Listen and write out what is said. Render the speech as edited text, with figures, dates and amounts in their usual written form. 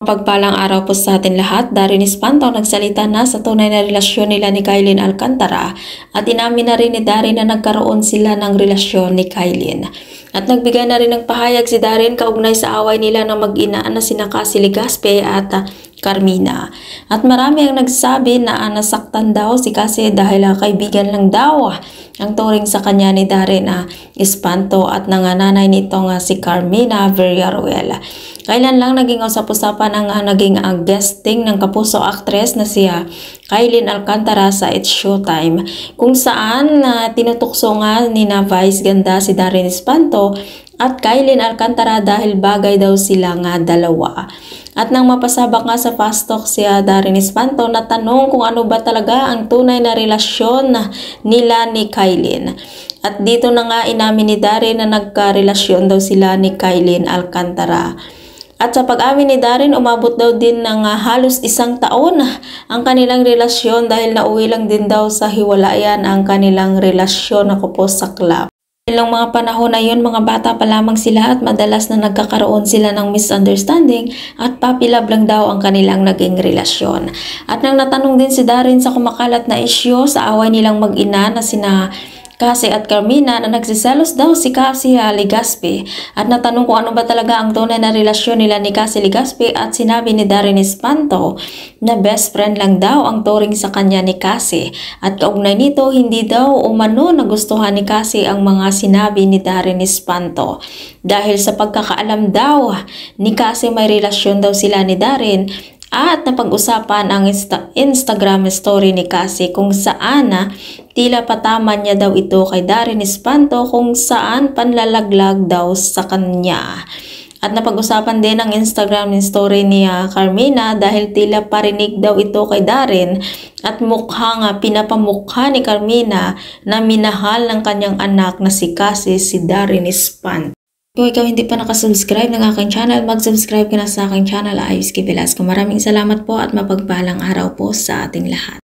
Pagpalang araw po sa atin lahat. Darin Espanto nagsalita na sa tunay na relasyon nila ni Kylene Alcantara at inamin na rin ni Darin na nagkaroon sila ng relasyon ni Kylene. At nagbigay na rin ng pahayag si Darin kaugnay sa away nila ng mag-ina na sina Cassie Legaspi at Carmina. At marami ang nagsabi na nasaktan daw si Cassie dahil kaibigan lang daw ang turing sa kanya ni Darin Espanto at nangananay nito si Carmina Villarruel. Kailan lang naging usap-usapan ang naging guesting ng kapuso actress na si Kylene Alcantara sa It's Showtime, kung saan tinutukso nga ni na Vice ganda si Darin Espanto at Kylene Alcantara dahil bagay daw sila nga dalawa. At nang mapasabak nga sa Fast Talk si Darin Espanto, natanong kung ano ba talaga ang tunay na relasyon nila ni Kylene. At dito na nga inamin ni Darin na nagkarelasyon daw sila ni Kylene Alcantara. At sa pag-amin ni Darin, umabot daw din ng halos 1 taon ang kanilang relasyon dahil nauwi lang din daw sa hiwalayan ang kanilang relasyon na po sa club. Ilang mga panahon na yun, mga bata pa lamang sila at madalas na nagkakaroon sila ng misunderstanding at puppy love lang daw ang kanilang naging relasyon. At nang natanong din si Darin sa kumakalat na isyu sa away nilang mag-ina na sina Cassie at Carmina na nagsiselos daw si Cassie Legaspi at natanong kung ano ba talaga ang tunay na relasyon nila ni Cassie Legaspi at sinabi ni Darin Espanto na best friend lang daw ang turing sa kanya ni Cassie at kaugnay nito hindi daw umano nagustuhan ni Cassie ang mga sinabi ni Darin Espanto dahil sa pagkakaalam daw ni Cassie may relasyon daw sila ni Darin. At napag-usapan ang Instagram story ni Cassie kung saan tila pataman niya daw ito kay Darin Espanto kung saan panlalaglag daw sa kanya. At napag-usapan din ang Instagram story ni Carmina dahil tila parinig daw ito kay Darin at mukhang pinapamukha ni Carmina na minahal ng kanyang anak na si Cassie si Darin Espanto. Kung ikaw hindi pa nakasubscribe ng aking channel, mag-subscribe ka na sa aking channel, Ayos Kay Velasco. Maraming salamat po at mapagpalang araw po sa ating lahat.